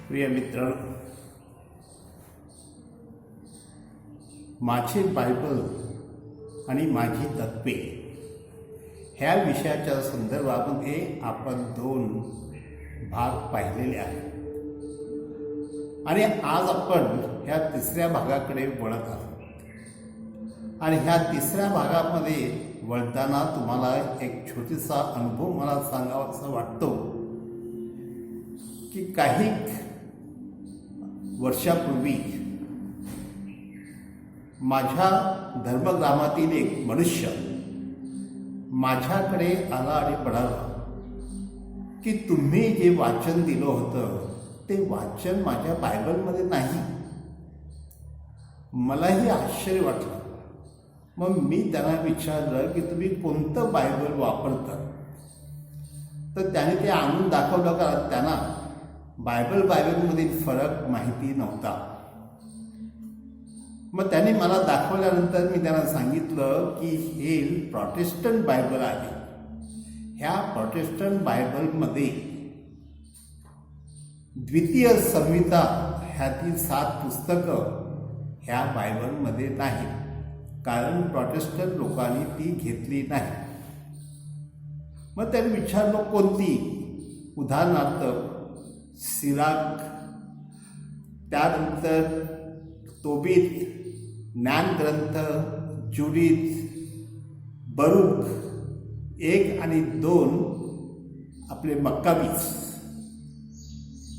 प्रिय मित्र, माझे बायबल आणि माझी तत्त्वे ह्या विषयाच्या संदर्भामध्ये आपण 2 भाग पाहिलेले आहेत आणि आज आपण ह्या तिसऱ्या भागाकडे वळत आहोत. आणि ह्या तिसऱ्या भागामध्ये वळताना तुम्हाला एक छोटासा अनुभव मला सांगावासा वाटतो की काही वर्षापूर्वी माझ्या धर्मग्रामातील एक मनुष्य माझ्याकडे आला आणि म्हणाला की तुम्ही जे वाचन दिलं होतं ते वाचन माझ्या बायबलमध्ये नाही. मलाही आश्चर्य वाटलं. मग मी त्यांना विचारलं की तुम्ही कोणतं बायबल वापरता. तर त्याने ते आणून दाखवलं का त्यांना बायबलमधील फरक माहिती नव्हता. मग त्याने मला दाखवल्यानंतर मी त्यांना सांगितलं की हे प्रोटेस्टंट बायबल आहे. ह्या प्रोटेस्टंट बायबलमध्ये द्वितीय संहिता ह्यातील 7 पुस्तकं ह्या बायबलमध्ये नाही, कारण प्रोटेस्टंट लोकांनी ती घेतली नाही. मग त्याने विचारलं कोणती. उदाहरणार्थ सिराक, त्यानंतर तोबीत, ज्ञानग्रंथ, जुडित, बरूक 1 आणि 2, आपले मक्काबीज,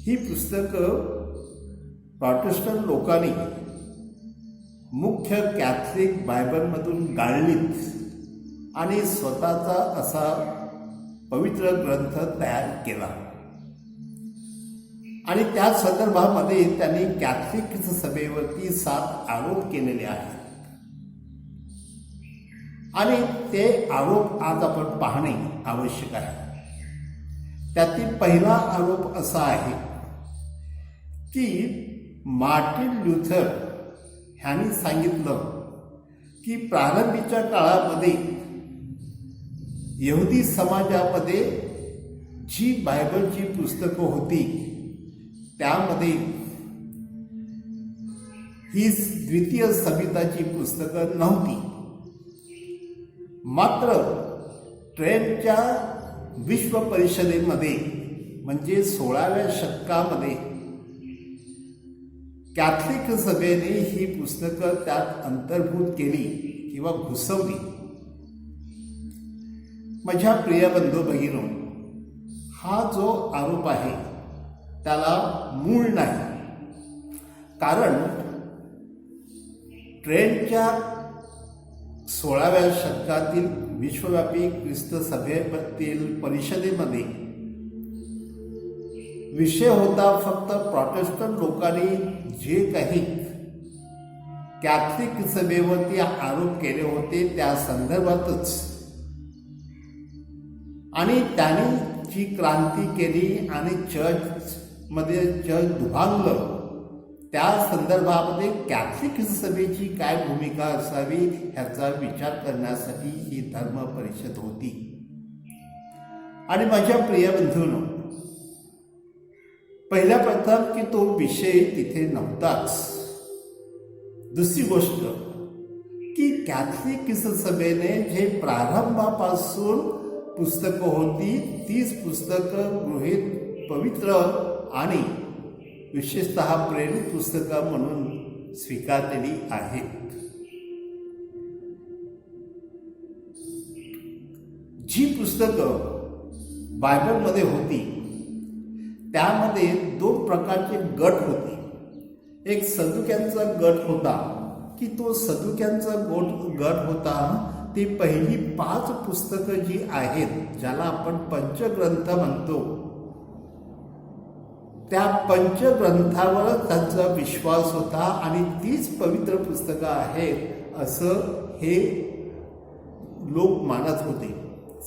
ही पुस्तकं प्रोटेस्टंट लोकांनी मुख्य कॅथलिक बायबलमधून गाळलीत आणि स्वतःचा असा पवित्र ग्रंथ तयार केला. आणि त्या संदर्भामध्ये त्यांनी कॅथलिक सभेवरती 7 आरोप केलेले आहेत. आणि ते आरोप आज आपण पाहणे आवश्यक आहे. त्यातील पहिला आरोप असा आहे की मार्टिन ल्यूथर ह्यांनी सांगितलं की प्रारंभीच्या काळामध्ये यहुदी समाजामध्ये जी बायबलची पुस्तकं होती त्यामध्ये ही द्वितीय संहिताची पुस्तकं नव्हती. मात्र ट्रेंटच्या विश्व परिषदेमध्ये म्हणजे 16व्या शतकामध्ये कॅथलिक सभेने ही पुस्तकं त्यात अंतर्भूत केली किंवा घुसवली. माझ्या प्रिय बंधू भगिनींनो, हा जो आरोप आहे त्याला मूळ नाही. कारण ट्रेंटच्या 16व्या शतकातील विश्वव्यापी ख्रिस्त सभेतील परिषदेमध्ये विषय होता फक्त प्रोटेस्टंट लोकांनी जे काही कॅथलिक सभेवरती आरोप केले होते त्या संदर्भातच, आणि त्याने जी क्रांती केली आणि चर्चमध्ये चर्च दुभांगलं त्या संदर्भामध्ये कॅथलिक सभेची काय भूमिका असावी ह्याचा विचार करण्यासाठी ही धर्म परिषद होती. आणि माझ्या प्रिय बंधूंनो, पहिल्या प्रथम की तो विषय तिथे नव्हताच. दुसरी गोष्ट की कॅथलिक सभेने जे प्रारंभापासून पुस्तकं होती तीच पुस्तकं गृहीत पवित्र आणि विशेषतः प्रेरित पुस्तकं म्हणून स्वीकारलेली आहेत. जी पुस्तकं बायबलमध्ये होती त्यामध्ये 2 प्रकारचे गट होते. एक सदुक्यांचा गट होता की तो सदुक्यांचा गट होता ती पहिली 5 पुस्तकं जी आहेत ज्याला आपण पंचग्रंथ म्हणतो त्या पंचग्रंथावर त्यांचा विश्वास होता आणि तीच पवित्र पुस्तकं आहेत असं हे लोक मानत होते,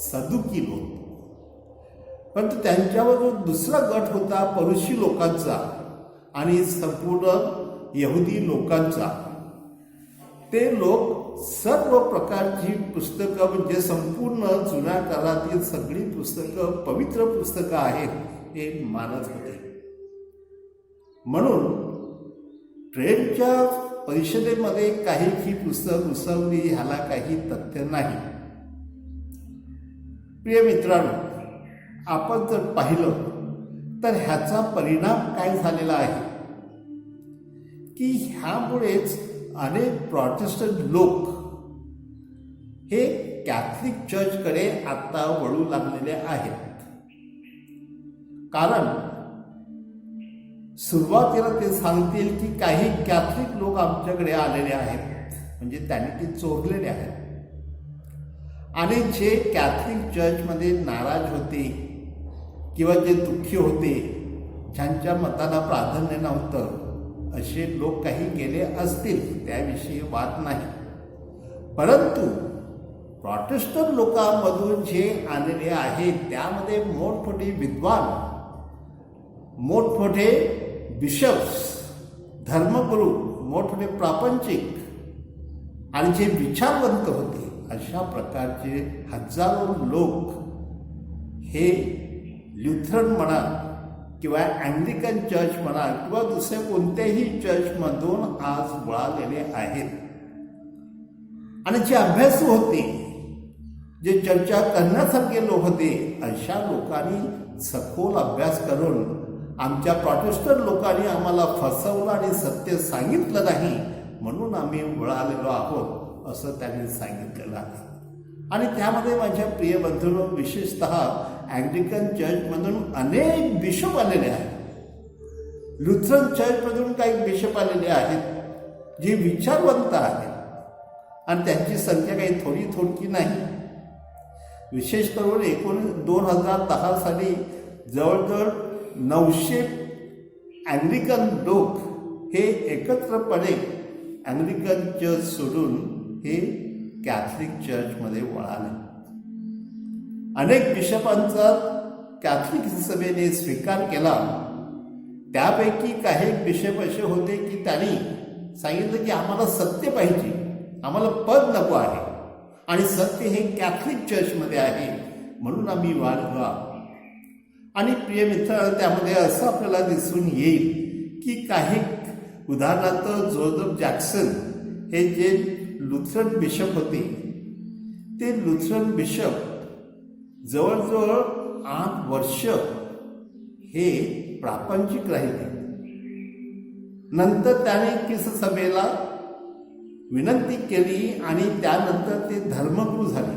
सदुकी लोक. परंतु त्यांच्यावर दुसरा गट होता परुषी लोकांचा आणि संपूर्ण यहुदी लोकांचा. ते लोक सर्व प्रकारची पुस्तकं म्हणजे संपूर्ण जुन्या काळातील सगळी पुस्तकं पवित्र पुस्तकं आहेत हे मानत होते. म्हणून ट्रेनच्या परिषदेमध्ये काही ही पुस्तक घुसवली ह्याला काही तथ्य नाही. प्रिय मित्रांनो, आपण जर पाहिलं तर ह्याचा परिणाम काय झालेला आहे की ह्यामुळेच अनेक प्रोटेस्टंट लोक हे कॅथलिक चर्चकडे आता वळू लागलेले आहेत. कारण सुरुवातीला ते सांगतील की काही कॅथलिक लोक आमच्याकडे आलेले आहेत, म्हणजे त्यांनी ते चोरलेले आहेत. आणि जे कॅथलिक चर्चमध्ये नाराज होते किंवा जे दुःखी होते, ज्यांच्या मताला प्राधान्य नव्हतं, असे लोक काही गेले असतील, त्याविषयी वाद नाही. परंतु प्रोटेस्टंट लोकांमधून जे आलेले आहेत त्यामध्ये मोठमोठे विद्वान, मोठमोठे बिशप्स, धर्मगुरू, मोठमोठे प्रापंचिक आणि जे विचारवंत होते, अशा प्रकारचे हजारो लोक हे ल्युथरन म्हणा किंवा अँग्लिकन चर्च म्हणा किंवा दुसऱ्या कोणत्याही चर्चमधून आज वळालेले आहेत. आणि जे अभ्यासू होते, जे चर्चा करण्यासारखे लोक होते, अशा लोकांनी सखोल अभ्यास करून आमच्या प्रोटेस्टंट लोकांनी आम्हाला फसवलं आणि सत्य सांगितलं नाही, म्हणून आम्ही वळालेलो आहोत, असं त्यांनी सांगितलेलं आहे. आणि त्यामध्ये माझ्या प्रिय बंधूंनो, विशेषतः अँग्लिकन चर्चमधून अनेक बिशप आलेले आहेत. लुथरन चर्चमधून काही बिशप आलेले आहेत जे विचारवंत आहेत, आणि त्यांची संख्या काही थोडकी नाही. विशेष करून 2010 साली जवळजवळ 900 अँग्लिकन लोक हे एकत्रपणे अँग्लिकन चर्च सोडून हे कॅथलिक चर्चमध्ये वळाले. अनेक बिशपांचा कॅथलिक सभेने स्वीकार केला. त्यापैकी काही बिशप असे होते की त्यांनी सांगितलं की आम्हाला सत्य पाहिजे, आम्हाला पद नको आहे, आणि सत्य हे कॅथलिक चर्चमध्ये आहे, म्हणून आम्ही वाढलो. आणि प्रिय मित्रांनो, त्यामध्ये असं आपल्याला दिसून येईल की काही, उदाहरणार्थ जोसेफ जॅक्सन हे जे लुथरन बिशप होते, ते लुथरन बिशप जवळजवळ 8 वर्ष हे प्रापंचिक राहिले. नंतर त्याने ख्रिस्त सभेला विनंती केली आणि त्यानंतर ते धर्मगुरू झाले.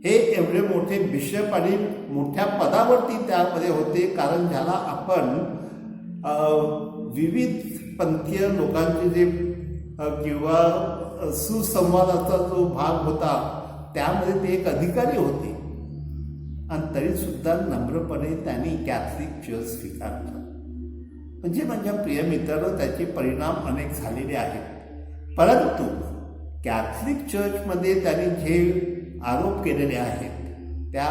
हे एवढे मोठे बिशप आणि मोठ्या पदावरती त्यामध्ये होते, कारण ज्याला आपण विविध पंथीय लोकांचे जे किंवा सुसंवादाचा जो भाग होता त्यामध्ये ते एक अधिकारी होते. आणि तरीसुद्धा नम्रपणे त्यांनी कॅथलिक चर्च स्वीकारलं. म्हणजे माझ्या प्रिय मित्रांनो, त्याचे परिणाम अनेक झालेले आहेत. परंतु कॅथलिक चर्चमध्ये त्यांनी जे आरोप केलेले आहेत, त्या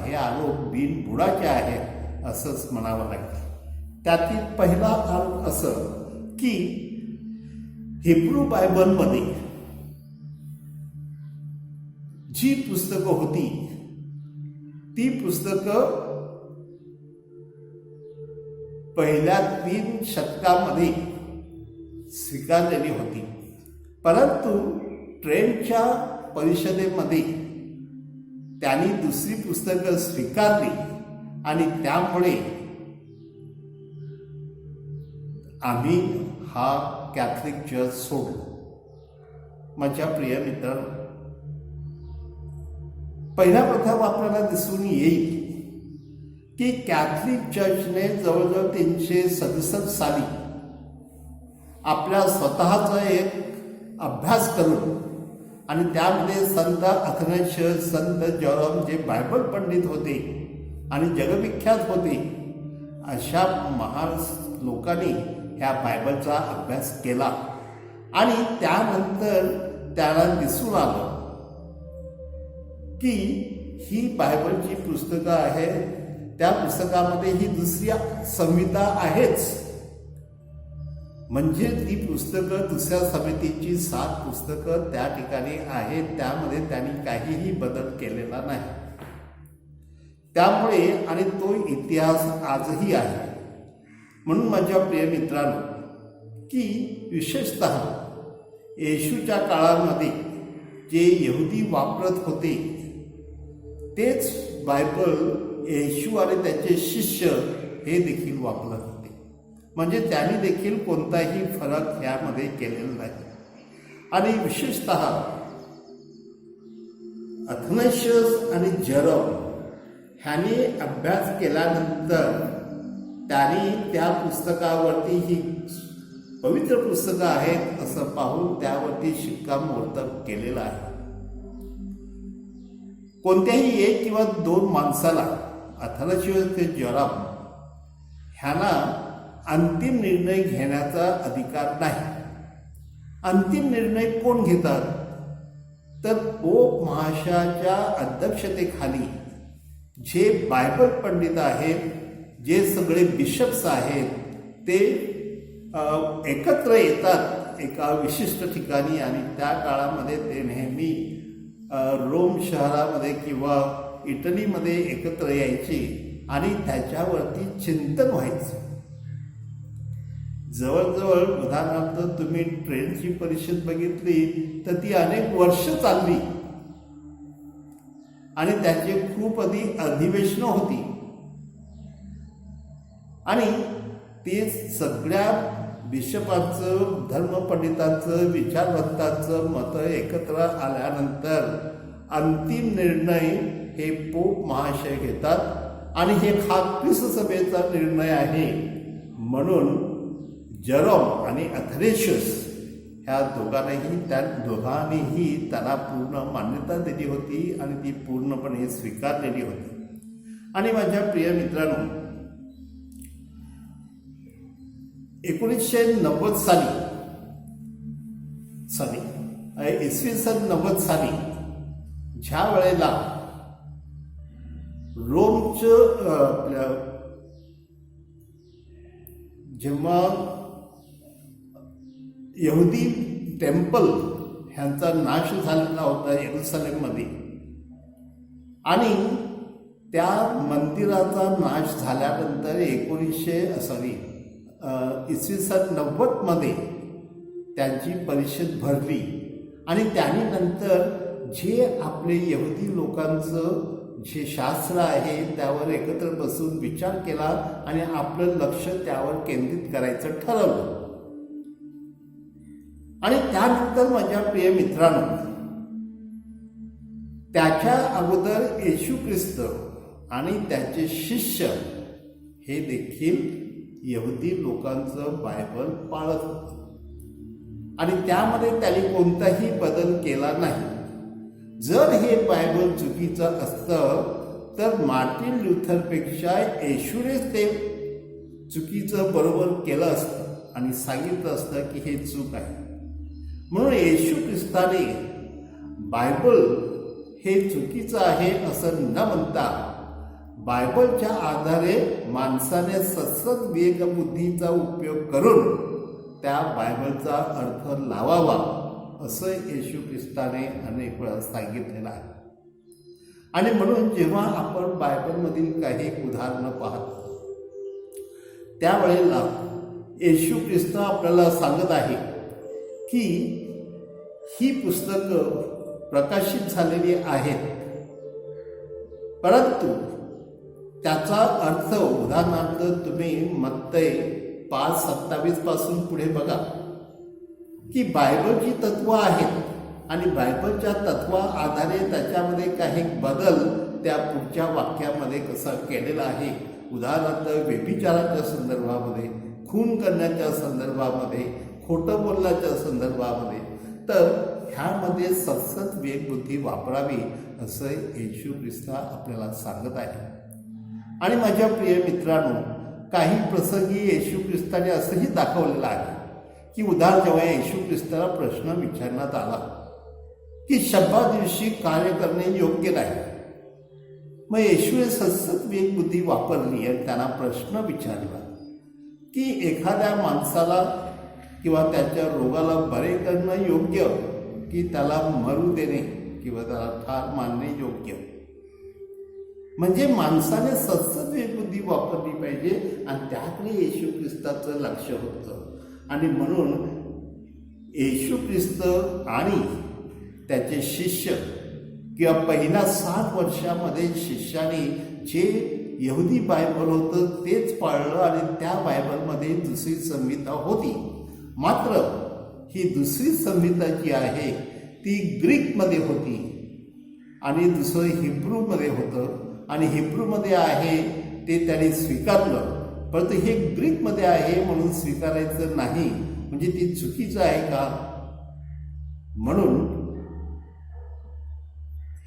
हे आरोप बिनबुडाचे आहेत असंच म्हणावं लागेल. त्यातील पहिला आरोप असं की हिब्रू बायबलमध्ये जी पुस्तकं होती ती पुस्तकं पहिल्या 3 शतकामध्ये स्वीकारलेली होती. परंतु ट्रेनच्या परिषदेमध्ये त्यांनी दुसरी पुस्तकं स्वीकारली आणि त्यामुळे आम्ही हा कॅथलिक चर्च सोडलो. माझ्या प्रिय मित्रांनो, पहिल्या प्रथम आपल्याला दिसून येईल की कॅथलिक चर्चने जवळजवळ 367 साली आपल्या स्वतःचा एक अभ्यास करून आणि त्यामध्ये संत अथनश, संत जॉरम जे बायबल पंडित होते आणि जगविख्यात होते, अशा महान लोकांनी ह्या बायबलचा अभ्यास केला. आणि त्यानंतर त्याला दिसून आलं की ही बायबलची पुस्तकं आहेत, त्या पुस्तकामध्ये ही दुसरी संहिता आहेच. म्हणजे ती पुस्तकं दुसऱ्या समितीची 7 पुस्तकं त्या ठिकाणी आहेत, त्यामध्ये त्यांनी काहीही बदल केलेला नाही. त्यामुळे आणि तो इतिहास आजही आहे. म्हणून माझ्या प्रिय मित्रांनो, की विशेषतः येशूच्या काळामध्ये जे यहुदी वापरत होते तेच बायबल येशू आणि त्याचे शिष्य हे देखील वापरत होते. म्हणजे त्यांनी देखील कोणताही फरक यामध्ये केलेला नाही. आणि विशेषतः अथनशियस आणि जेरम ह्यांनी अभ्यास केल्यानंतर त्यांनी त्या पुस्तकावरती ही पवित्र पुस्तकं आहेत असं पाहून त्यावरती शिक्कामोर्तब केलेलं आहे. कोणत्याही एक किंवा दोन माणसाला अथनशियस ते जेरम ह्यांना अंतिम निर्णय घेण्याचा अधिकार नाही. अंतिम निर्णय कोण घेतात? तर पोप महाशयाच्या अध्यक्षतेखाली जे बायबल पंडित आहेत, जे सगळे बिशप्स आहेत, ते एकत्र येतात एका विशिष्ट ठिकाणी आणि त्या काळामध्ये ते नेहमी रोम शहरामध्ये किंवा इटलीमध्ये एकत्र यायचे आणि त्याच्यावरती चिंतन व्हायचं. जवळजवळ उदाहरणार्थ तुम्ही ट्रेनची परिषद बघितली तर ती अनेक वर्ष चालली आणि त्याची खूप अधिवेशनं होती आणि ते सगळ्या बिशपांचं, धर्मपंडितांचं, विचारवंतांचं मत एकत्र आल्यानंतर अंतिम निर्णय हे पोप महाशय घेतात आणि हे ख्रिस्त सभेचा निर्णय आहे. म्हणून जेरम आणि अथनेशियस ह्या दोघांनीही त्याला पूर्ण मान्यता दिली होती आणि ती पूर्णपणे स्वीकारलेली होती. आणि माझ्या प्रिय मित्रांनो, 1990 इसवी सन 90 साली ज्या वेळेला रोमचं जेव्हा यहुदी टेम्पल ह्यांचा नाश झालेला होता येरुशलेममध्ये आणि त्या मंदिराचा नाश झाल्यानंतर इसवी सन 90 त्यांची परिषद भरली आणि त्यांनी नंतर जे आपले यहुदी लोकांचं जे शास्त्र आहे त्यावर एकत्र बसून विचार केला आणि आपलं लक्ष त्यावर केंद्रित करायचं ठरवलं. आणि त्यानंतर माझ्या प्रिय मित्रांनो, त्याच्या अगोदर येशू ख्रिस्त आणि त्याचे शिष्य हे देखील यहुदी लोकांचं बायबल पाळत होते आणि त्यामध्ये त्यांनी कोणताही बदल केला नाही. जर हे बायबल चुकीचं असतं तर मार्टिन लुथरपेक्षा येशूनेच ते चुकीचं बरोबर केलं असतं आणि सांगितलं असतं की हे चूक आहे. म्हणून येशू ख्रिस्ताने बायबल हे चुकीचं आहे असं न म्हणता बायबलच्या आधारे माणसाने सतत विवेकबुद्धीचा उपयोग करून त्या बायबलचा अर्थ लावावा असं येशू ख्रिस्ताने अनेक वेळा सांगितलेलं आहे. आणि म्हणून जेव्हा आपण बायबलमधील काही उदाहरणं पाहतो त्यावेळेला येशू ख्रिस्त आपल्याला सांगत आहे की ही पुस्तकं प्रकाशित झालेली आहेत, परंतु त्याचा अर्थ उदाहरणार्थ तुम्ही मत्तई 5:27 पासून पुढे बघा की बायबलची तत्व आहेत आणि बायबलच्या तत्वा आधारे त्याच्यामध्ये काही बदल त्या पुढच्या वाक्यामध्ये कसा केलेला आहे. उदाहरणार्थ व्यभिचाराच्या संदर्भामध्ये, खून करण्याच्या संदर्भामध्ये, खोटं बोलण्याच्या संदर्भामध्ये, तर ह्यामध्ये सतत विवेकबुद्धी वापरावी असं येशू ख्रिस्त आपल्याला सांगत आहे. आणि माझ्या प्रिय मित्रांनो, काही प्रसंगी येशू ख्रिस्ताने असंही दाखवलेलं आहे की जेव्हा येशू ख्रिस्ताला प्रश्न विचारण्यात आला की शब्बा दिवशी कार्य करणे योग्य नाही, मग येशूने सतत विवेकबुद्धी वापरली आणि त्यांना प्रश्न विचारला की एखाद्या माणसाला किंवा त्याच्या रोगाला बरे करणं योग्य की त्याला मरू देणे किंवा त्याला ठार मारणे योग्य. म्हणजे माणसाने सतत वास्तविक बुद्धी वापरली पाहिजे आणि त्याकडे येशू ख्रिस्ताचं लक्ष होतं. आणि म्हणून येशू ख्रिस्त आणि त्याचे शिष्य किंवा पहिल्या 7 वर्षामध्ये शिष्याने जे यहुदी बायबल होतं तेच पाळलं आणि त्या बायबलमध्ये दुसरी संहिता होती. मात्र ही दुसरी संहिता जी आहे ती ग्रीकमध्ये होती आणि दुसरं हिब्रूमध्ये होतं आणि हिब्रूमध्ये आहे ते त्याने स्वीकारलं. परंतु हे ग्रीकमध्ये आहे म्हणून स्वीकारायचं नाही म्हणजे ती चुकीचं आहे का? म्हणून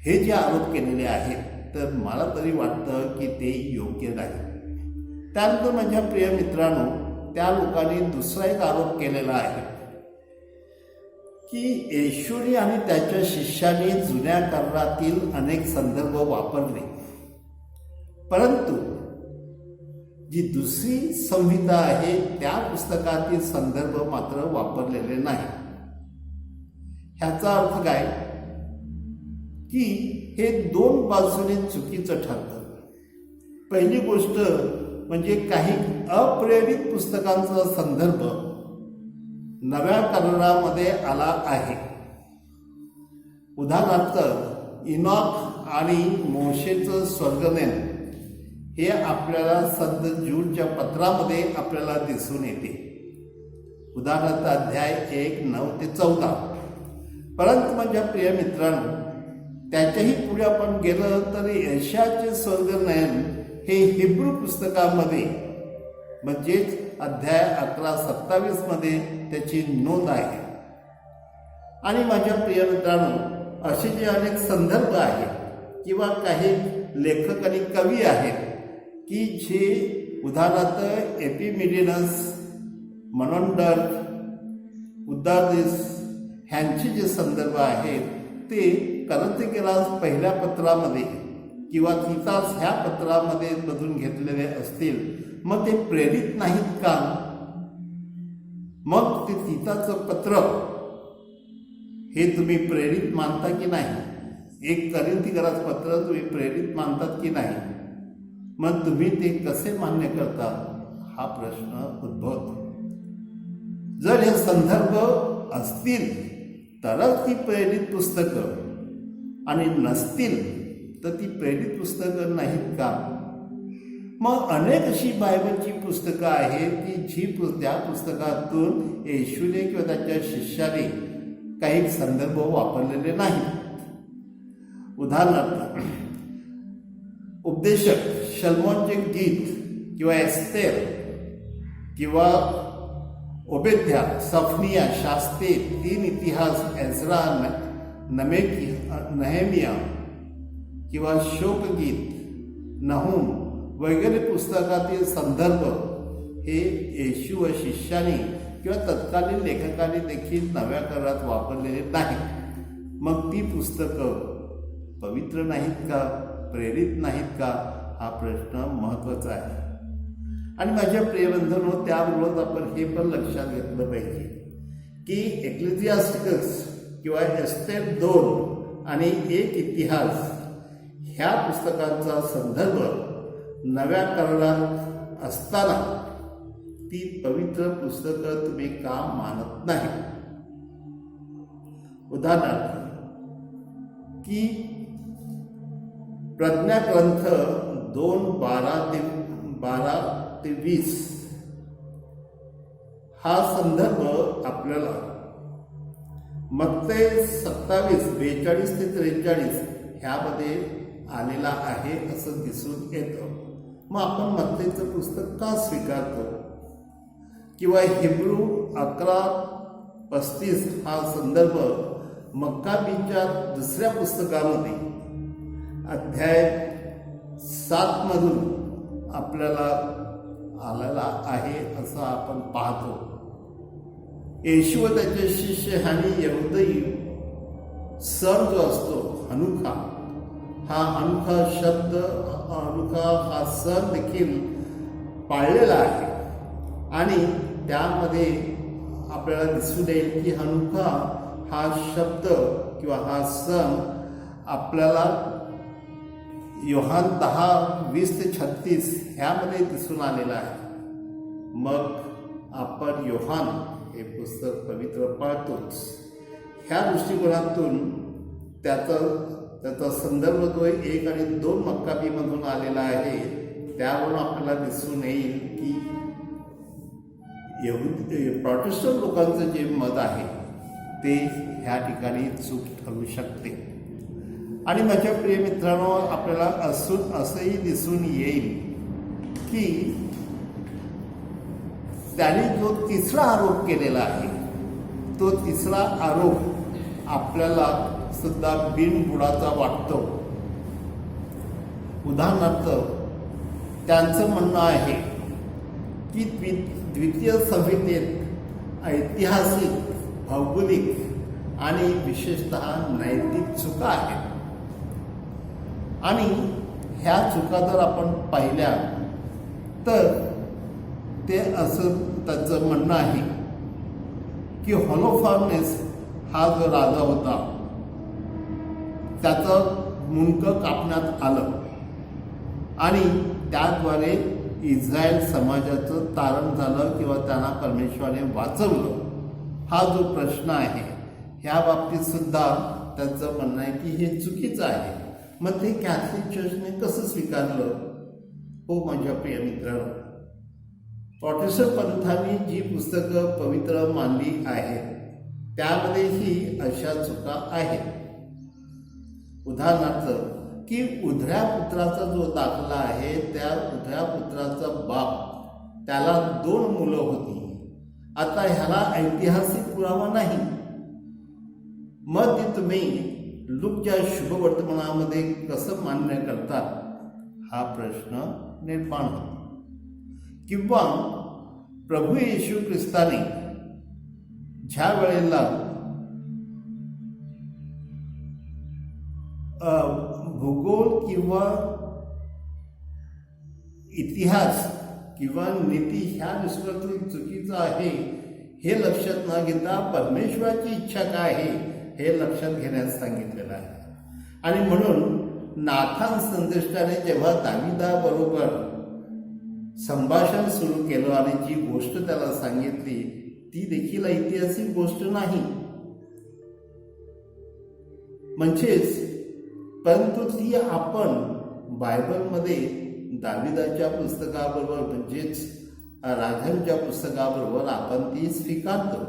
हे जे आरोप केलेले आहेत तर मला तरी वाटतं की ते योग्य नाही. त्यानंतर माझ्या प्रिय मित्रांनो, त्या लोकांनी दुसरा एक आरोप केलेला आहे की येशूने आणि त्याच्या शिष्याने जुन्या करारातील अनेक संदर्भ वापरले, परंतु जी दुसरी संहिता आहे त्या पुस्तकातील संदर्भ मात्र वापरलेले नाही. ह्याचा अर्थ काय की हे 2 बाजूने चुकीचं ठरतं. पहिली गोष्ट म्हणजे काही अप्रेरित पुस्तकांचा संदर्भ नव्या करारामध्ये आला आहे. उदाहरणार्थ इनॉक आणि मोशेचं स्वर्गनयन हे आपल्याला संत जूडच्या पत्रामध्ये आपल्याला दिसून येते. उदाहरणार्थ अध्याय 1, 9 ते 14. परंतु माझ्या प्रिय मित्रांनो, त्याच्याही पुढे आपण गेलं तर यशाचे स्वर्गनयन हे हिब्रू पुस्तकामध्ये म्हणजेच अध्याय 11-27 मध्ये त्याची नोंद आहे. आणि माझ्या प्रिय मित्रांनो, असे जे अनेक संदर्भ आहेत किंवा काही लेखक आणि कवी आहेत की जे उदाहरणार्थ एपिमिडियनस, मनोंडर, उदारदिस ह्यांचे जे संदर्भ आहेत ते करंथीकरास पहिल्या पत्रामध्ये किंवा तितास ह्या पत्रामध्ये मधून घेतलेले असतील, मग ते प्रेरित नाहीत का? मग ते तिताचं पत्र हे तुम्ही प्रेरित मानता की नाही? एक करंथीकरास पत्र तुम्ही प्रेरित मानतात की नाही? मग तुम्ही ते कसे मान्य करता हा प्रश्न उद्भवतो. जर हे संदर्भ असतील तरच ती प्रेरित पुस्तकं आणि नसतील तर ती प्रेरित पुस्तकं नाहीत का? मग अनेक अशी बायबलची पुस्तकं आहेत की त्या पुस्तकातून येशूने किंवा त्याच्या शिष्याने काही संदर्भ वापरलेले नाहीत. उदाहरणार्थ उपदेशक, शलोमोनचे गीत किंवा एस्तेर किंवा ओबेद्या, सफनिया, शास्ते, 3 इतिहास, एझरा, नहेमिया किंवा शोकगीत, नहूम वगैरे पुस्तकातील संदर्भ हे येशू व शिष्याने किंवा तत्कालीन लेखकाने देखील नव्या करारात वापरलेले नाहीत. मग ती पुस्तकं पवित्र नाहीत का? प्रेरित नाहीत का? हा प्रश्न महत्त्वाचा आहे. आणि माझ्या प्रियबंधूंनो, त्यामुळं आपण हे पण लक्षात घेतलं पाहिजे की एक्लेसियास्टिकस किंवा एस्तेर 2 आणि 1 इतिहास ह्या पुस्तकांचा संदर्भ नव्या करारात असताना ती पवित्र पुस्तकं तुम्ही का मानत नाही? उदाहरणार्थ की प्रज्ञा ग्रंथ 2:12-20 हा संदर्भ आपल्याला मत्ते 27:42-43 ह्यामध्ये आलेला आहे असं दिसून येतं. मग आपण मत्तेचं पुस्तक का स्वीकारतो? किंवा हिब्रू 11:35 हा संदर्भ मक्काबीच्या दुसऱ्या पुस्तकामध्ये अध्याय 7 मधून आपल्याला आलेला आहे असं आपण पाहतो. येशू व त्याचे शिष्य आणि यहुदी सण जो असतो हनुखा, हा हनुखा शब्द, हनुखा हा सण देखील पाळलेला आहे. आणि त्यामध्ये आपल्याला दिसून येईल की हनुखा हा शब्द किंवा हा सण आपल्याला योहान 10:20-36 ह्यामध्ये दिसून आलेला आहे. मग आपण योहान हे पुस्तक पवित्र पाळतोच. ह्या दृष्टिकोनातून त्याचा संदर्भ जो 1 आणि 2 मक्काबीमधून आलेला आहे, त्यावरून आपल्याला दिसून येईल की प्रोटेस्टंट लोकांचं जे मत आहे ते ह्या ठिकाणी चूक ठरू शकते. आणि माझ्या प्रिय मित्रांनो, आपल्याला असंही दिसून येईल की त्याने जो तिसरा आरोप केलेला आहे, तो तिसरा आरोप आपल्याला सुद्धा बिनबुडाचा वाटतो. उदाहरणार्थ, त्यांचं म्हणणं आहे की द्वितीय संहितेत ऐतिहासिक, भौगोलिक आणि विशेषतः नैतिक चुका आहेत. आणि ह्या चुका जर आपण पाहिल्या तर ते असं त्याचं म्हणणं आहे की होलोफर्नेस हा जो राजा होता त्याचं मुंडकं कापण्यात आलं आणि त्याद्वारे इस्रायल समाजाचं तारण झालं किंवा त्यांना परमेश्वराने वाचवलं. हा जो प्रश्न आहे ह्या बाबतीत सुद्धा त्यांचं म्हणणं आहे की हे चुकीचं आहे. मग ते कॅथलिक चर्चने कसं स्वीकारलं? हो माझ्या प्रिय मित्रांनो, प्रोटेस्टंट पंथांनी जी पुस्तकं पवित्र मानली आहेत त्यामध्येही अशा चुका आहेत. उदाहरणार्थ, की उधळ्या पुत्राचा जो दाखला आहे, त्या उधळ्या पुत्राचा बाप, त्याला 2 मुलं होती. आता ह्याला ऐतिहासिक पुरावा नाही. मग ते तुम्ही लूकच्या शुभवर्तमानामध्ये कसं मान्य करतात हा प्रश्न निर्माण होतो. किंवा प्रभू येशू ख्रिस्ताने ज्या वेळेला भूगोल किंवा इतिहास किंवा नीती ह्या दृष्टीतून चुकीचं आहे हे लक्षात न घेता परमेश्वराची इच्छा काय आहे हे लक्षात घेण्यास सांगितलेलं आहे. आणि म्हणून नाथान संदेष्टाने जेव्हा दाविदाबरोबर संभाषण सुरू केलं आणि जी गोष्ट त्याला सांगितली ती देखील ऐतिहासिक गोष्ट नाही. म्हणजेच परंतु ती आपण बायबलमध्ये दाविदाच्या पुस्तकाबरोबर म्हणजेच राजांच्या पुस्तकाबरोबर आपण ती स्वीकारतो.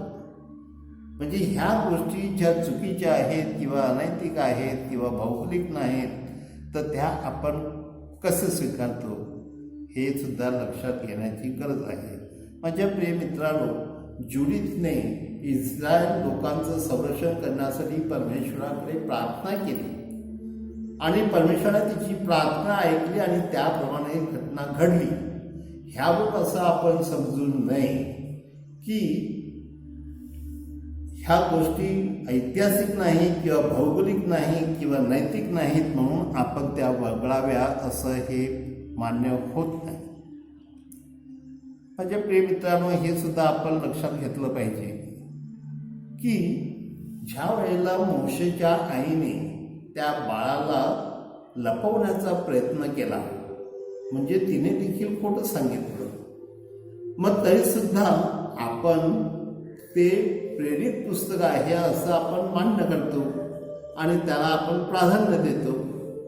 म्हणजे ह्या गोष्टी ज्या चुकीच्या आहेत किंवा अनैतिक आहेत किंवा भौगोलिक नाहीत तर त्या आपण कसं स्वीकारतो हे सुद्धा लक्षात घेण्याची गरज आहे. माझ्या प्रिय मित्रांनो, जुडिथने इस्रायल लोकांचं संरक्षण करण्यासाठी परमेश्वराकडे प्रार्थना केली आणि परमेश्वराने तिची प्रार्थना ऐकली आणि त्याप्रमाणे घटना घडली. ह्यावर असं आपण समजून नये की ह्या गोष्टी ऐतिहासिक नाही किंवा भौगोलिक नाही किंवा नैतिक नाहीत म्हणून आपण त्या वगळाव्या असं हे मान्य होत नाही. माझ्या प्रिय मित्रांनो, हे सुद्धा आपण लक्षात घेतलं पाहिजे की ज्या वेळेला मोशेच्या आईने त्या बाळाला लपवण्याचा प्रयत्न केला म्हणजे तिने देखील खोटं सांगितलं, मग तरीसुद्धा आपण ते प्रेरित पुस्तक आहे असं आपण मान्य करतो आणि त्याला आपण प्राधान्य देतो.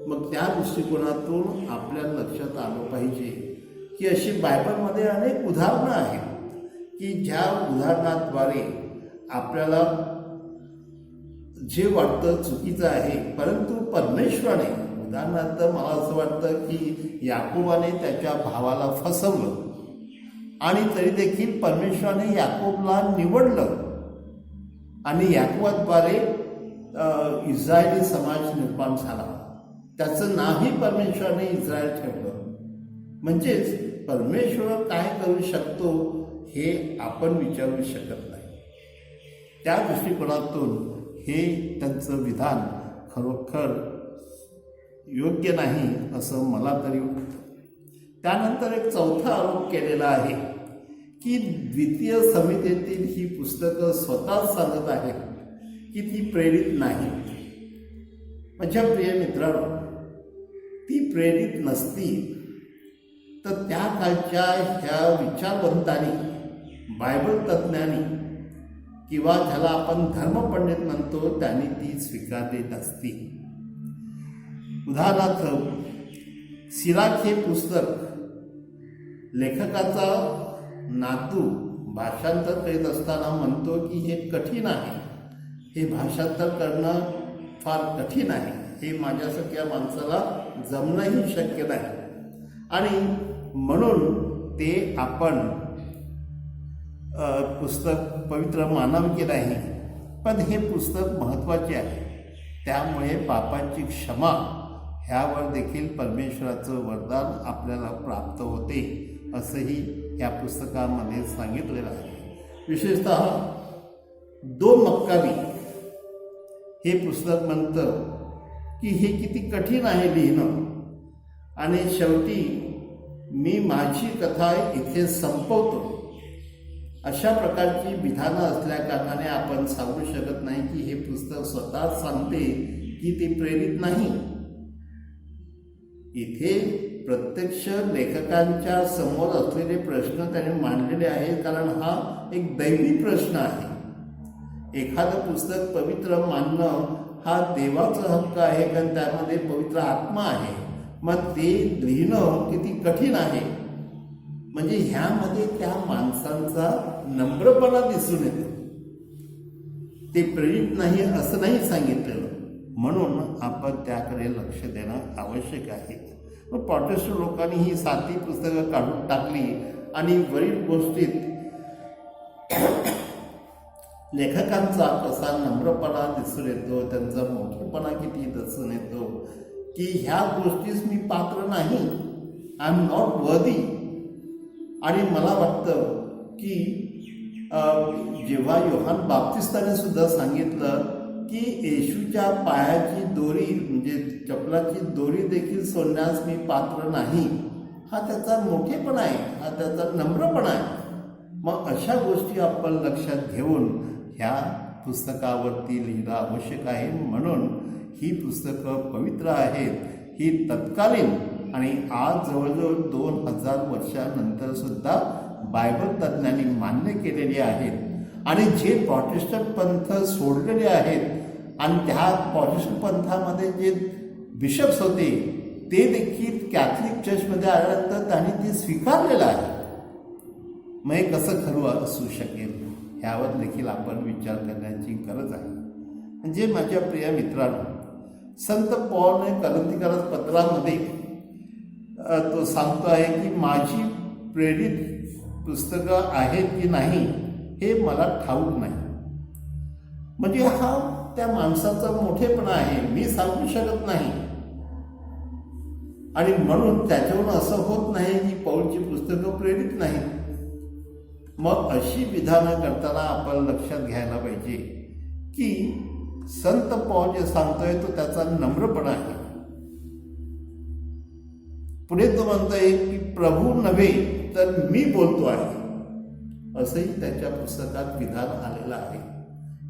मग त्या दृष्टिकोनातून आपल्या लक्षात आलं पाहिजे की अशी बायबलमध्ये अनेक उदाहरणं आहेत की ज्या उदाहरणाद्वारे आपल्याला जे वाटतं चुकीचं आहे परंतु परमेश्वराने, उदाहरणार्थ मला असं वाटतं की याकोबाने त्याच्या भावाला फसवलं आणि तरी देखील परमेश्वराने याकोबला निवडलं आणि याकोबाद्वारे इस्रायली समाज निर्माण झाला. त्याचं नावही परमेश्वराने इस्रायल ठेवलं. म्हणजेच परमेश्वर काय करू शकतो हे आपण विचारू शकत नाही. त्या दृष्टिकोनातून हे त्यांचं विधान खरोखर योग्य नाही असं मला तरी वाटतं. त्यानंतर एक चौथा आरोप केलेला आहे की द्वितीय संहितेतील ही पुस्तकं स्वतःच सांगत आहेत की ती प्रेरित नाही. माझ्या प्रिय मित्रांनो, ती प्रेरित नसती तर त्या काळच्या ह्या विचारवंतांनी, बायबल तज्ज्ञांनी किंवा ज्याला आपण धर्मपंडित म्हणतो त्यांनी ती स्वीकारली नसती. उदाहरणार्थ सिराक हे पुस्तक लेखकाचा नातू भाषांतर करीत असताना म्हणतो की हे कठीण आहे, हे भाषांतर करणं फार कठीण आहे, हे माझ्यासारख्या माणसाला जमणंही शक्य नाही. आणि म्हणून ते आपण पुस्तक पवित्र मानावं की नाही, पण हे पुस्तक महत्त्वाचे आहे. त्यामुळे पापाची क्षमा ह्यावर देखील परमेश्वराचं वरदान आपल्याला प्राप्त होते असंही या पुस्तकामध्ये सांगितलेलं आहे. विशेषतः 2 मक्काबी हे पुस्तक म्हणतं की हे किती कठीण आहे लिहिणं, आणि शेवटी मी माझी कथा इथे संपवतो अशा प्रकारची विधानं असल्या कारणाने आपण सांगू शकत नाही की हे पुस्तक स्वतः सांगते की ते प्रेरित नाही. इथे प्रत्यक्ष लेखकांच्या समोर असलेले प्रश्न त्यांनी मांडलेले आहेत, कारण हा एक दैवी प्रश्न आहे. एखादं पुस्तक पवित्र मानणं हा देवाचा हक्क आहे, कारण त्यामध्ये पवित्र आत्मा आहे. मग ते लिहिणं किती कठीण आहे, म्हणजे ह्यामध्ये त्या माणसांचा नम्रपणा दिसून येतो. ते प्रेरित नाही असं नाही सांगितलेलं, म्हणून आपण त्याकडे लक्ष देणं आवश्यक आहे. मग प्रोटेस्टंट लोकांनी ही 7 पुस्तकं काढून टाकली आणि वरील गोष्टीत लेखकांचा कसा नम्रपणा दिसून येतो, त्यांचा मोठेपणा किती दिसून येतो की ह्या गोष्टीस मी पात्र नाही, आय एम नॉट वर्दी. आणि मला वाटतं की जेव्हा योहान बाप्तिस्ताने सुद्धा सांगितलं की येशूच्या पायाची दोरी म्हणजे चपलाची दोरी देखील सोडण्यास मी पात्र नाही, हा त्याचा मोठेपणा आहे, हा त्याचा नम्रपणा आहे. मग अशा गोष्टी आपण लक्षात घेऊन ह्या पुस्तकावरती लिहिणं आवश्यक आहे. म्हणून ही पुस्तकं पवित्र आहेत, ही तत्कालीन आणि आज जवळजवळ 2000 वर्षानंतर सुद्धा बायबल तज्ज्ञांनी मान्य केलेली आहेत. आणि जे प्रोटेस्टंट पंथ सोडलेले आहेत आणि त्या प्रोटेस्टंट पंथामध्ये जे बिशप्स होते ते देखील कॅथलिक चर्चमध्ये आल्यानंतर त्यांनी ते स्वीकारलेलं आहे. मग हे कसं खरं असू शकेल ह्यावर देखील आपण विचार करण्याची गरज आहे. म्हणजे माझ्या प्रिय मित्रांनो, संत पौलने करंथीकरास पत्रामध्ये तो सांगतो आहे की माझी प्रेरित पुस्तकं आहेत की नाही हे मला ठाऊक नाही. म्हणजे हा त्या माणसाचा मोठेपणा आहे, मी सांगू शकत नाही. आणि म्हणून त्याच्यावरून असं होत नाही की पौलची पुस्तकं प्रेरित नाहीत. मग अशी विधानं करताना आपण लक्षात घ्यायला पाहिजे की संत पौल जे सांगतोय तो त्याचा नम्रपणा आहे. पुढे तो म्हणतोय की प्रभू नव्हे तर मी बोलतो आहे, असंही त्याच्या पुस्तकात विधान आलेलं आहे.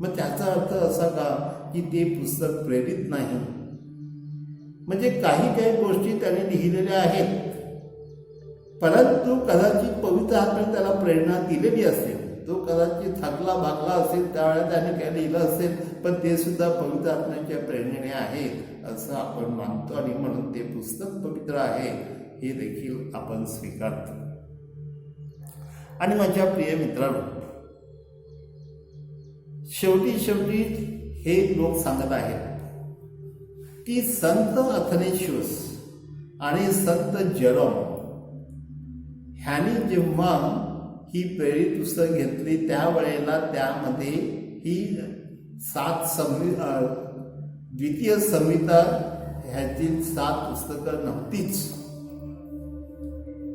मग त्याचा अर्थ असा का की ते पुस्तक प्रेरित नाही? म्हणजे काही गोष्टी त्याने लिहिलेल्या आहेत, परंतु कदाचित पवित्र आत्म्याने त्याला प्रेरणा दिलेली असेल. तो कदाचित थकला भागला असेल त्यावेळेला त्याने काय लिहिलं असेल, पण ते सुद्धा पवित्र आत्म्याच्या प्रेरणेने आहे असं आपण मानतो. आणि म्हणून ते पुस्तक पवित्र आहे हे देखील आपण स्वीकारतो. आणि माझ्या प्रिय मित्रांनो, शेवटी हे लोक सांगत आहेत की संत अथनेशियस आणि संत जेरोम ह्यांनी जेव्हा ही प्रेरित पुस्तक घेतली त्यावेळेला त्यामध्ये ही 7 द्वितीय संहिता ह्यातील 7 पुस्तकं नव्हतीच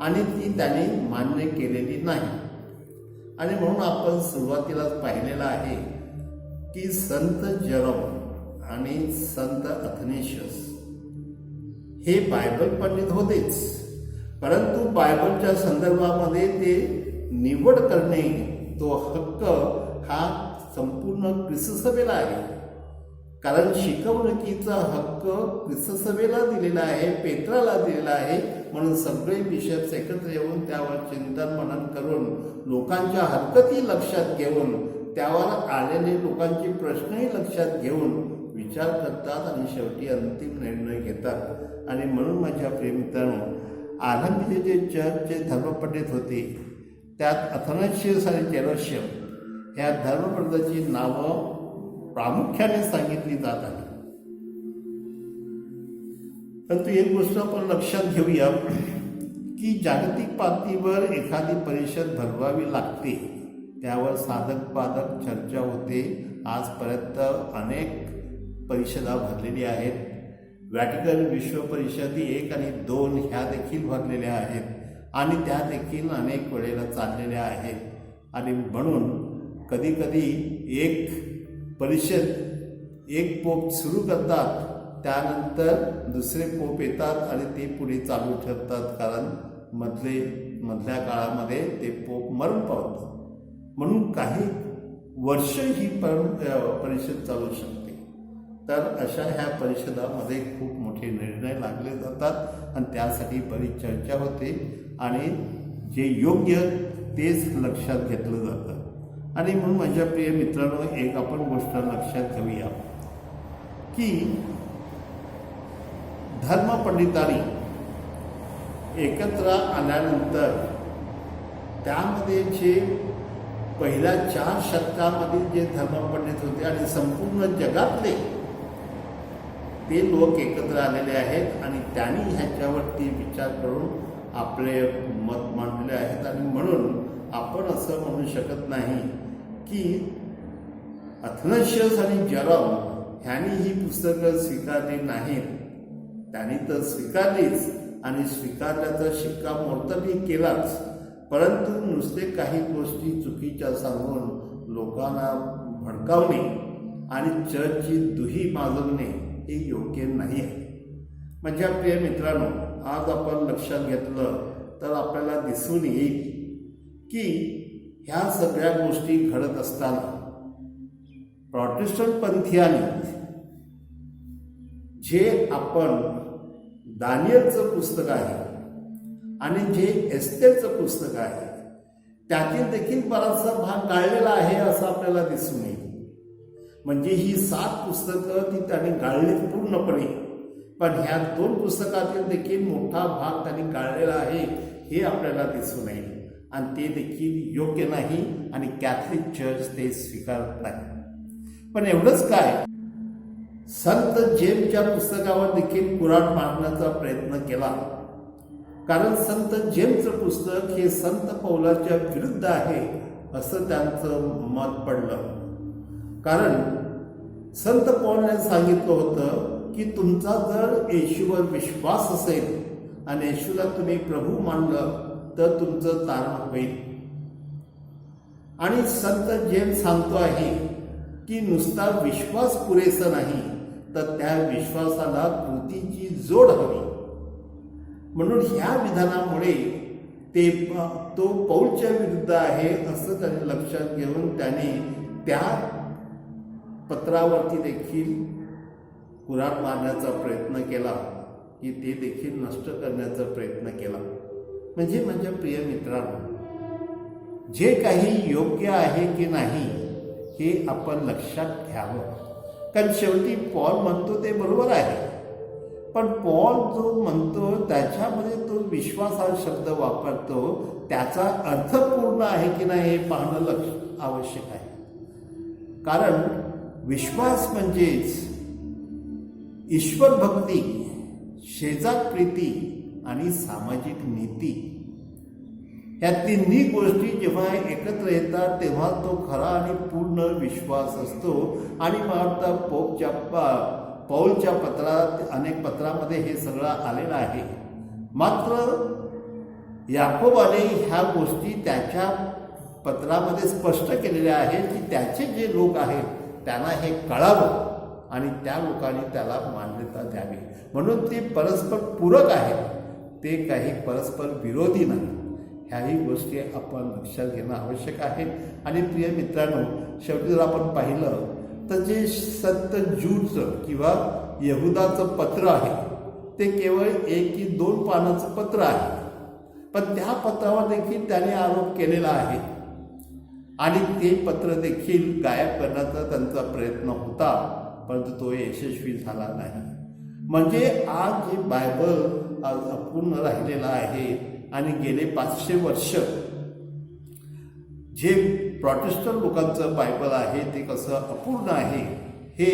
आणि ती त्याने मान्य केलेली नाही. आणि म्हणून आपण सुरुवातीलाच पाहिलेलं आहे की संत जेरोम आणि संत अथनेशियस हे बायबल पंडित होतेच, परंतु बायबलच्या संदर्भामध्ये ते निवड करणे तो हक्क हा संपूर्ण ख्रिस्त सभेला आहे. कारण शिकवणुकीचा हक्क ख्रिस्तसभेला दिलेला आहे, पेत्राला दिलेला आहे. म्हणून सगळे बिशप्स एकत्र येऊन त्यावर चिंतन मनन करून लोकांच्या हरकती लक्षात घेऊन त्यावर आलेले लोकांचे प्रश्नही लक्षात घेऊन विचार करतात आणि शेवटी अंतिम निर्णय घेतात. आणि म्हणून माझ्या प्रियमित्रांनो, आरंभीचे जे चर्चचे धर्मपंडित होते त्यात अथनाशियस आणि जेरोशियम ह्या धर्मपंडितांची नावं प्रामुख्याने सांगितली जात आहे. परंतु एक गोष्ट आपण लक्षात घेऊया की जागतिक पातळीवर एखादी परिषद भरवावी लागते, त्यावर साधक बाधक चर्चा होते. आजपर्यंत अनेक परिषदा भरलेल्या आहेत. व्हॅटिकन विश्व परिषदी 1 आणि 2 ह्या देखील भरलेल्या आहेत आणि त्या देखील अनेक वेळेला चाललेल्या आहेत. आणि म्हणून कधीकधी एक परिषद एक पोप सुरू करतात, त्यानंतर दुसरे पोप येतात आणि ते पुढे चालू ठेवतात, कारण मधल्या काळामध्ये ते पोप मरण पावतात. म्हणून काही वर्ष ही परिषद चालू शकते. तर अशा ह्या परिषदामध्ये खूप मोठे निर्णय लागले जातात आणि त्यासाठी बरीच चर्चा होते आणि जे योग्य तेच लक्षात घेतलं जातं. आणि म्हणून माझ्या प्रिय मित्रांनो, एक आपण गोष्ट लक्षात घेऊया की धर्मपंडितांनी एकत्र आल्यानंतर त्यामध्ये जे पहिल्या 4 शतकामध्ये जे धर्मपंडित होते आणि संपूर्ण जगातले ते लोक एकत्र आलेले आहेत आणि त्यांनी ह्याच्यावरती विचार करून आपले मत मांडले आहेत. आणि म्हणून आपण असं म्हणू शकत नाही की अथनाशियस आणि जेरॉम ह्यांनी ही पुस्तकं स्वीकारली नाहीत. त्यांनी तर स्वीकारलीच आणि स्वीकारल्याचा शिक्कामोर्तबही केलाच, परंतु नुसते काही गोष्टी चुकीच्या सांगून लोकांना भडकावणे आणि चर्चची दुही माजवणे हे योग्य नाही आहे. माझ्या प्रिय मित्रांनो, आज आपण लक्षात घेतलं तर आपल्याला दिसून येईल की ह्या सगळ्या गोष्टी घडत असताना प्रॉटेस्टंट पंथीयांनी जे आपण दानियलचं पुस्तक आहे आणि जे एस्तेरचं पुस्तक आहे त्यातील देखील बराचसा भाग गाळलेला आहे असं आपल्याला दिसून येईल. म्हणजे ही 7 पुस्तकं ती त्यांनी गाळली पूर्णपणे, पण ह्या 2 पुस्तकातील देखील मोठा भाग त्यांनी गाळलेला आहे हे आपल्याला दिसून येईल. आणि ते देखील योग्य नाही आणि कॅथलिक चर्च ते स्वीकारत नाही. पण एवढंच काय, संत जेम्सच्या पुस्तकावर देखील कुऱ्हाड मारण्याचा प्रयत्न केला, कारण संत जेम्सचं पुस्तक हे संत पौलाच्या विरुद्ध आहे असं त्यांचं मत पडलं. कारण संत पौलने सांगितलं होतं की तुमचा जर येशूवर विश्वास असेल आणि येशूला तुम्ही प्रभू मानलं तर तुमचं तारण होईल. आणि संत जेम्स सांगतो आहे की नुसता विश्वास पुरेसा नाही, तर त्या विश्वासाला कृतीची जोड हवी. म्हणून ह्या विधानामुळे तो पौलच्या विरुद्ध आहे असं त्यांनी लक्षात घेऊन त्याने त्या पत्रावरती देखील कुऱ्हाड मारण्याचा प्रयत्न केला, की ते देखील नष्ट करण्याचा प्रयत्न केला. म्हणजे माझ्या प्रिय मित्रांनो, जे काही योग्य आहे की नाही हे आपण लक्षात घ्यावं. कारण शेवटी पॉल म्हणतो ते बरोबर आहे, पण पॉल जो म्हणतो त्याच्यामध्ये तो विश्वास हा शब्द वापरतो, त्याचा अर्थ पूर्ण आहे की नाही हे पाहणं आवश्यक आहे. कारण विश्वास म्हणजेच ईश्वर भक्ती, शेजार प्रीती आणि सामाजिक नीती, ह्या तिन्ही गोष्टी जेव्हा एकत्र येतात तेव्हा तो खरा आणि पूर्ण विश्वास असतो. आणि मग पौलच्या पत्रात, अनेक पत्रामध्ये हे सगळं आलेलं आहे. मात्र याकोबाने ह्या गोष्टी त्याच्या पत्रामध्ये स्पष्ट केलेल्या आहेत की त्याचे जे लोक आहेत त्यांना हे कळावं आणि त्या लोकांनी त्याला मान्यता द्यावी. म्हणून ते परस्पर पूरक आहेत, ते काही परस्पर विरोधी नाही. ह्याही गोष्टी आपण लक्षात घेणं आवश्यक आहे. आणि प्रिय मित्रांनो, शेवटी जर आपण पाहिलं तर जे संत ज्यूडचं किंवा यहुदाचं पत्र आहे ते केवळ 1 की 2 पानाचं पत्र आहे, पण त्या पत्रावर देखील त्याने आरोप केलेला आहे आणि ते पत्र देखील गायब करण्याचा त्यांचा प्रयत्न होता, परंतु तो यशस्वी झाला नाही. म्हणजे आज जे बायबल आज अपूर्ण राहिलेलं आहे आणि गेले 500 वर्ष जे प्रोटेस्टंट लोकांचं बायबल आहे ते कसं अपूर्ण आहे हे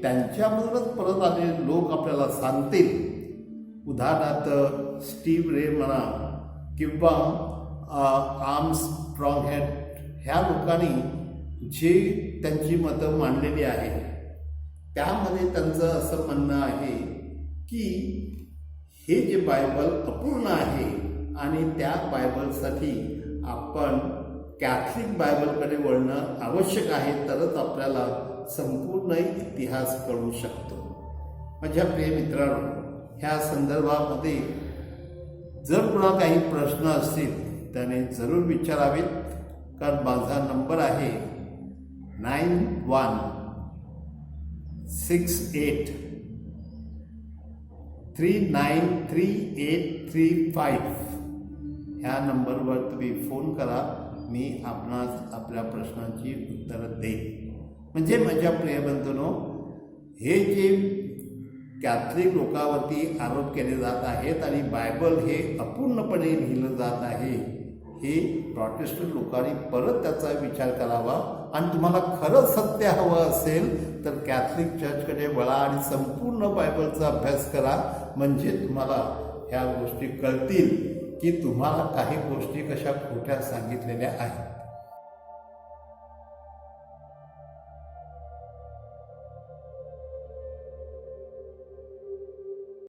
त्यांच्यामधूनच परत आलेले लोक आपल्याला सांगतील. उदाहरणार्थ स्टीव रे म्हणा किंवा आर्मस्ट्रॉंग ह्या लोकांनी जे त्यांची मतं मांडलेली आहेत त्यामध्ये त्यांचं असं म्हणणं आहे की हे जे बायबल अपूर्ण आहे आणि त्या बायबलसाठी आपण कॅथलिक बायबलकडे वळणं आवश्यक आहे, तरच आपल्याला संपूर्ण इतिहास कळू शकतो. माझ्या प्रिय मित्रांनो, ह्या संदर्भामध्ये जर कुणा काही प्रश्न असतील त्याने जरूर विचारावेत, कारण माझा नंबर आहे 9168393835. ह्या नंबरवर तुम्ही फोन करा, मी आपणास आपल्या प्रश्नांची उत्तरं देईन. म्हणजे माझ्या प्रिय बंधूंनो, हे जे कॅथलिक लोकांवरती आरोप केले जात आहेत आणि बायबल हे अपूर्णपणे लिहिलं जात आहे, हे प्रोटेस्टंट लोकांनी परत त्याचा विचार करावा आणि तुम्हाला खरं सत्य हवं असेल तर कॅथलिक चर्चकडे वळा आणि संपूर्ण बायबलचा अभ्यास करा. म्हणजे तुम्हाला ह्या गोष्टी कळतील की तुम्हाला काही गोष्टी कशा खोट्या सांगितलेल्या आहेत.